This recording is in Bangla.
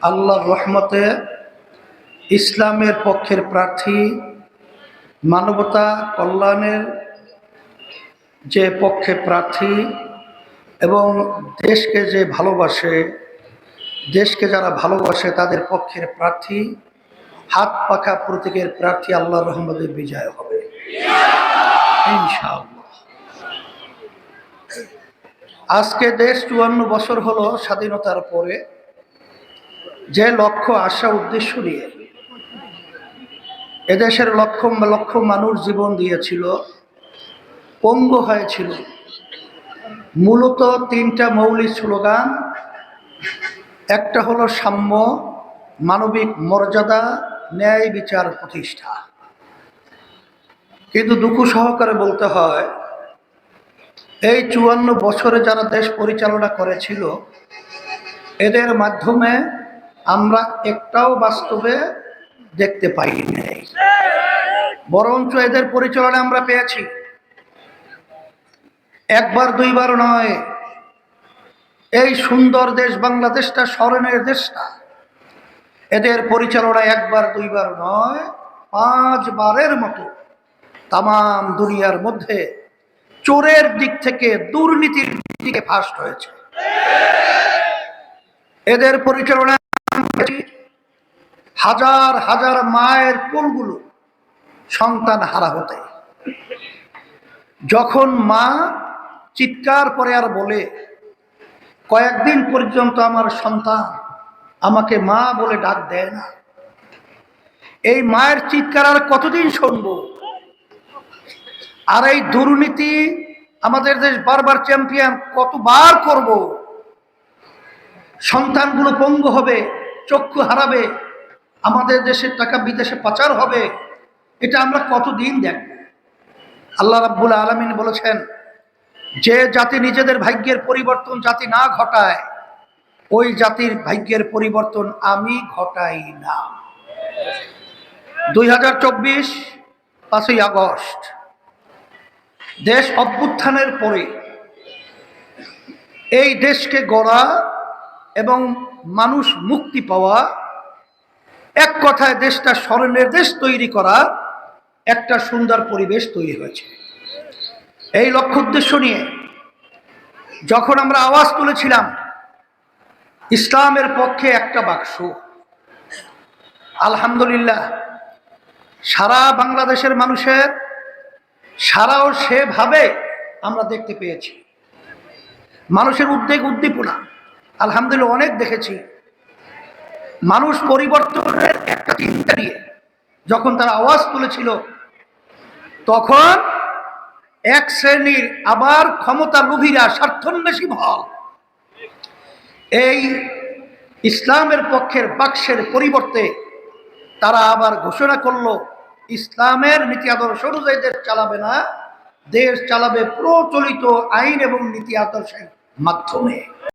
আল্লাহর রহমতে ইসলামের পক্ষের প্রার্থী, মানবতা কল্যাণের যে পক্ষে প্রার্থী এবং দেশকে যে ভালোবাসে, দেশকে যারা ভালোবাসে তাদের পক্ষের প্রার্থী, হাত পাখা প্রতীকের প্রার্থী আল্লাহর রহমতে বিজয় হবে ইনশাআল্লাহ। আজকে দেশ ৫৪ বছর হলো স্বাধীনতার পরে, যে লক্ষ্য আশা উদ্দেশ্য নিয়ে এদেশের লক্ষ লক্ষ মানুষ জীবন দিয়েছিল, পঙ্গু হয়েছিল, মূলত তিনটা মৌলিক স্লোগান। একটা হলো সাম্য, মানবিক মর্যাদা, ন্যায় বিচার প্রতিষ্ঠা। কিন্তু দুঃখ সহকারে বলতে হয়, এই ৫৪ বছরে যারা দেশ পরিচালনা করেছিল এদের মাধ্যমে আমরা একটাও বাস্তবে দেখতে পাই নাই, বরঞ্চ এদের পরিচালনা আমরা পেয়েছি। একবার দুইবার নয়, এই সুন্দর দেশ বাংলাদেশটা, স্মরণের দেশটা, এদের পরিচালনা একবার দুইবার নয়, ৫ বারের মতো তামাম দুনিয়ার মধ্যে চোরের দিক থেকে, দুর্নীতির দিকে ফার্স্ট হয়েছে। এদের পরিচালনা হাজার হাজার মায়ের কোলগুলো সন্তান হারা হতে, যখন মা চিৎকার করে আর বলে, কয়েকদিন পর্যন্ত আমার সন্তান আমাকে মা বলে ডাক দেয় না, এই মায়ের চিৎকার আর কতদিন শুনবো? আর এই দুর্নীতি আমাদের দেশ বারবার চ্যাম্পিয়ন, কতবার করব? সন্তানগুলো পঙ্গু হবে, চক্ষু হারাবে, আমাদের দেশের টাকা বিদেশে পাচার হবে, এটা আমরা কতদিন দেখব? আল্লাহ রাব্বুল আলামিন বলেছেন, যে জাতি নিজেদের ভাগ্যের পরিবর্তন জাতি না ঘটায়, ওই জাতির ভাগ্যের পরিবর্তন আমি ঘটাই না। ২০২৪ ৫ই আগস্ট দেশ অভ্যুত্থানের পরে এই দেশকে গড়া এবং মানুষ মুক্তি পাওয়া, এক কথায় দেশটা স্মরণের দেশ তৈরি করা একটা সুন্দর পরিবেশ তৈরি হয়েছে। এই লক্ষ্য উদ্দেশ্য নিয়ে যখন আমরা আওয়াজ তুলেছিলাম ইসলামের পক্ষে একটা বাক্স, আলহামদুলিল্লাহ সারা বাংলাদেশের মানুষের সারাও সেভাবে আমরা দেখতে পেয়েছি। মানুষের উদ্বেগ উদ্দীপনা আলহামদুলিল্লাহ অনেক দেখেছি। মানুষ পরিবর্তনের একটা চিন্তা নিয়ে যখন তারা আওয়াজ তুলেছিল, তখন এক শ্রেণীর আবার ক্ষমতা লোভীরা, স্বার্থন্বেষী মহল এই ইসলামের পক্ষের বাক্সের পরিবর্তে তারা আবার ঘোষণা করলো, ইসলামের নীতি আদর্শ অনুযায়ী দেশ চালাবে না, দেশ চালাবে প্রচলিত আইন এবং নীতি আদর্শের মাধ্যমে।